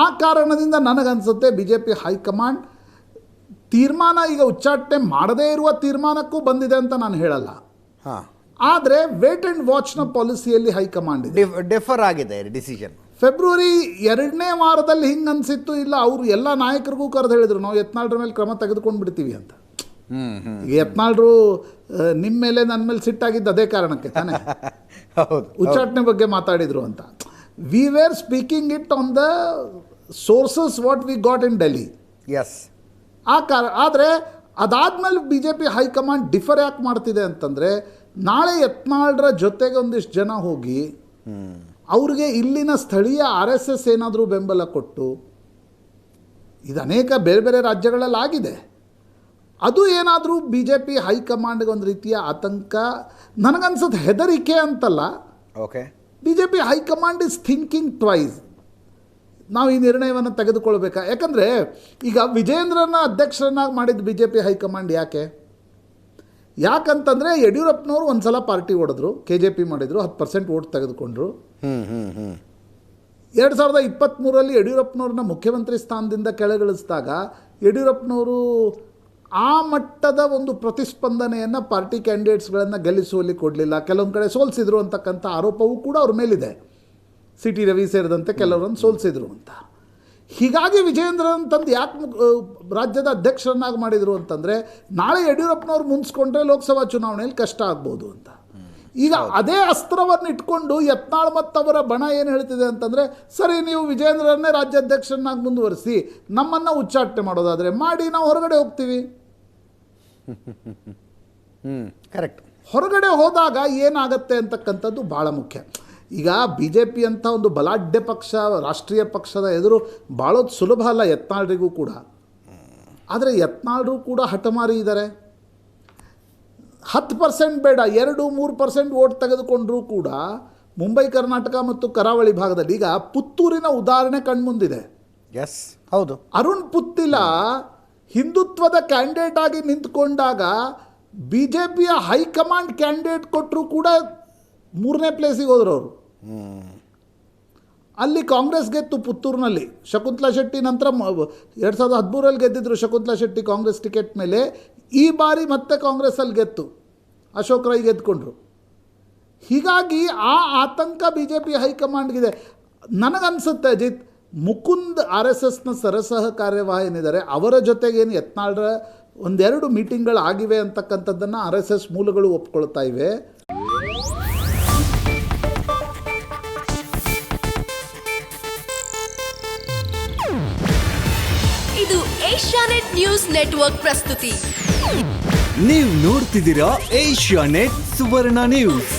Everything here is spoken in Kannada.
ಆ ಕಾರಣದಿಂದ ನನಗನ್ಸುತ್ತೆ ಬಿ ಜೆ ಪಿ ಹೈಕಮಾಂಡ್ ತೀರ್ಮಾನ ಈಗ ಉಚ್ಚಾಟನೆ ಮಾಡದೇ ಇರುವ ತೀರ್ಮಾನಕ್ಕೂ ಬಂದಿದೆ ಅಂತ ನಾನು ಹೇಳಲ್ಲ. ಹಾಂ, ಆದರೆ ವೇಟ್ ಆ್ಯಂಡ್ ವಾಚ್ನ ಪಾಲಿಸಿಯಲ್ಲಿ ಹೈಕಮಾಂಡ್ ಇದೆ, ಡಿಫರ್ ಆಗಿದೆ ಡಿಸಿಷನ್. ಫೆಬ್ರವರಿ 2ನೇ ವಾರದಲ್ಲಿ ಹಿಂಗೆ ಅನಿಸಿತ್ತು. ಇಲ್ಲ, ಅವರು ಎಲ್ಲ ನಾಯಕರಿಗೂ ಕರೆದು ಹೇಳಿದರು ನಾವು ಯತ್ನಾಳ್ರ ಮೇಲೆ ಕ್ರಮ ತೆಗೆದುಕೊಂಡು ಬಿಡ್ತೀವಿ ಅಂತ. ಈಗ ಯತ್ನಾಳ್ರು ನಿಮ್ಮ ಮೇಲೆ ನನ್ನ ಮೇಲೆ ಸಿಟ್ಟಾಗಿದ್ದು ಅದೇ ಕಾರಣಕ್ಕೆ ತಾನೇ, ಹೌದು, ಉಚ್ಚಾಟನೆ ಬಗ್ಗೆ ಮಾತಾಡಿದರು ಅಂತ. We were speaking it on the sources what we got in Delhi. Yes, ಆದರೆ ಅದಾದಮೇಲೆ B J P high command differ ಯಾಕೆ ಮಾಡ್ತಿದೆ ಅಂತಂದರೆ, ನಾಳೆ ಯತ್ನಾಳ್ರ ಜೊತೆಗೆ ಒಂದಿಷ್ಟು ಜನ ಹೋಗಿ ಅವ್ರಿಗೆ ಇಲ್ಲಿನ ಸ್ಥಳೀಯ RSS ಏನಾದರೂ ಬೆಂಬಲ ಕೊಟ್ಟು, ಇದು ಅನೇಕ ಬೇರೆ ಬೇರೆ ರಾಜ್ಯಗಳಲ್ಲಿ ಆಗಿದೆ, ಅದು ಏನಾದರೂ ಬಿ ಜೆ ಪಿ ಹೈಕಮಾಂಡ್ಗೆ ಒಂದು ರೀತಿಯ ಆತಂಕ, ನನಗನ್ಸೋದು ಹೆದರಿಕೆ ಅಂತಲ್ಲ. Okay, B J P high command is thinking twice, ನಾವು ಈ ನಿರ್ಣಯವನ್ನು ತೆಗೆದುಕೊಳ್ಬೇಕಾ. ಯಾಕಂದರೆ ಈಗ ವಿಜೇಂದ್ರನ ಅಧ್ಯಕ್ಷರನ್ನಾಗಿ ಮಾಡಿದ್ದು ಬಿ ಜೆ ಪಿ ಹೈಕಮಾಂಡ್ ಯಾಕಂತಂದರೆ ಯಡಿಯೂರಪ್ಪನವರು ಒಂದು ಸಲ ಪಾರ್ಟಿ ಹೊಡೆದ್ರು, KJP ಮಾಡಿದರು, 10% ವೋಟ್ ತೆಗೆದುಕೊಂಡ್ರು. 2023ರಲ್ಲಿ ಯಡಿಯೂರಪ್ಪನವ್ರನ್ನ ಮುಖ್ಯಮಂತ್ರಿ ಸ್ಥಾನದಿಂದ ಕೆಳಗಿಳಿಸಿದಾಗ ಯಡಿಯೂರಪ್ಪನವರು ಆ ಮಟ್ಟದ ಒಂದು ಪ್ರತಿಸ್ಪಂದನೆಯನ್ನು ಪಾರ್ಟಿ ಕ್ಯಾಂಡಿಡೇಟ್ಸ್ಗಳನ್ನು ಗೆಲ್ಲಿಸುವಲ್ಲಿ ಕೊಡಲಿಲ್ಲ, ಕೆಲವೊಂದು ಕಡೆ ಸೋಲಿಸಿದ್ರು ಅಂತಕ್ಕಂಥ ಆರೋಪವೂ ಕೂಡ ಅವ್ರ ಮೇಲಿದೆ. CT ರವಿ ಸೇರಿದಂತೆ ಕೆಲವರನ್ನು ಸೋಲಿಸಿದ್ರು ಅಂತ. ಹೀಗಾಗಿ ವಿಜಯೇಂದ್ರನ್ ತಂದು ಯಾಕೆ ರಾಜ್ಯದ ಅಧ್ಯಕ್ಷರನ್ನಾಗಿ ಮಾಡಿದರು ಅಂತಂದರೆ, ನಾಳೆ ಯಡಿಯೂರಪ್ಪನವ್ರು ಮುನ್ಸ್ಕೊಂಡ್ರೆ ಲೋಕಸಭಾ ಚುನಾವಣೆಯಲ್ಲಿ ಕಷ್ಟ ಆಗ್ಬೋದು ಅಂತ. ಈಗ ಅದೇ ಅಸ್ತ್ರವನ್ನು ಇಟ್ಕೊಂಡು ಯತ್ನಾಳ್ ಮತ್ತವರ ಬಣ ಏನು ಹೇಳ್ತಿದೆ ಅಂತಂದರೆ, ಸರಿ ನೀವು ವಿಜಯೇಂದ್ರನ್ನೇ ರಾಜ್ಯಾಧ್ಯಕ್ಷರನ್ನಾಗಿ ಮುಂದುವರಿಸಿ, ನಮ್ಮನ್ನು ಉಚ್ಚಾಟನೆ ಮಾಡೋದಾದರೆ ಮಾಡಿ, ನಾವು ಹೊರಗಡೆ ಹೋಗ್ತೀವಿ. ಕರೆಕ್ಟ್. ಹೊರಗಡೆ ಹೋದಾಗ ಏನಾಗತ್ತೆ ಅಂತಕ್ಕಂಥದ್ದು ಭಾಳ ಮುಖ್ಯ. ಈಗ BJP ಅಂತ ಒಂದು ಬಲಾಢ್ಯ ಪಕ್ಷ, ರಾಷ್ಟ್ರೀಯ ಪಕ್ಷದ ಎದುರು ಬಾಳೋದು ಸುಲಭ ಅಲ್ಲ ಯತ್ನಾಳ್ರಿಗೂ ಕೂಡ. ಆದರೆ ಯತ್ನಾಳ್ರು ಕೂಡ ಹಠಮಾರಿ ಇದ್ದಾರೆ. 10% ಬೇಡ, 2-3% ವೋಟ್ ತೆಗೆದುಕೊಂಡ್ರೂ ಕೂಡ ಮುಂಬೈ, ಕರ್ನಾಟಕ ಮತ್ತು ಕರಾವಳಿ ಭಾಗದಲ್ಲಿ ಈಗ ಪುತ್ತೂರಿನ ಉದಾಹರಣೆ ಕಣ್ಮುಂದಿದೆ. ಎಸ್, ಹೌದು. ಅರುಣ್ ಪುತ್ತಿಲ ಹಿಂದುತ್ವದ ಕ್ಯಾಂಡಿಡೇಟ್ ಆಗಿ ನಿಂತ್ಕೊಂಡಾಗ BJPಯ ಹೈಕಮಾಂಡ್ ಕ್ಯಾಂಡಿಡೇಟ್ ಕೊಟ್ಟರು ಕೂಡ 3ನೇ ಪ್ಲೇಸಿಗೆ ಹೋದ್ರು ಅವರು. ಅಲ್ಲಿ ಕಾಂಗ್ರೆಸ್ ಗೆತ್ತು ಪುತ್ತೂರಿನಲ್ಲಿ. ಶಕುಂತಲಾ ಶೆಟ್ಟಿ ನಂತರ 2013ರಲ್ಲಿ ಗೆದ್ದಿದ್ರು ಶಕುಂತಲಾ ಶೆಟ್ಟಿ ಕಾಂಗ್ರೆಸ್ ಟಿಕೆಟ್ ಮೇಲೆ. ಈ ಬಾರಿ ಮತ್ತೆ ಕಾಂಗ್ರೆಸ್ಸಲ್ಲಿ ಗೆತ್ತು, ಅಶೋಕ್ ರೈ ಗೆದ್ಕೊಂಡ್ರು. ಹೀಗಾಗಿ ಆ ಆತಂಕ BJP ಹೈಕಮಾಂಡ್ಗಿದೆ. ನನಗನ್ಸುತ್ತೆ ಅಜಿತ್, ಮುಕುಂದ್ RSSನ ಸರಸಹಕಾರ್ಯವಾಹ ಏನಿದ್ದಾರೆ ಅವರ ಜೊತೆಗೇನು ಯತ್ನಾಳ್ರ 1-2 ಮೀಟಿಂಗ್ಗಳಾಗಿವೆ ಅಂತಕ್ಕಂಥದ್ದನ್ನು RSS ಮೂಲಗಳು ಒಪ್ಕೊಳ್ತಾ ಇವೆ. ಇದು ಏಷ್ಯಾನೆಟ್ ನ್ಯೂಸ್ ನೆಟ್ವರ್ಕ್ ಪ್ರಸ್ತುತಿ. ನೀವು ನೋಡ್ತಿದ್ದೀರಾ ಏಷ್ಯಾನೆಟ್ ಸುವರ್ಣ ನ್ಯೂಸ್.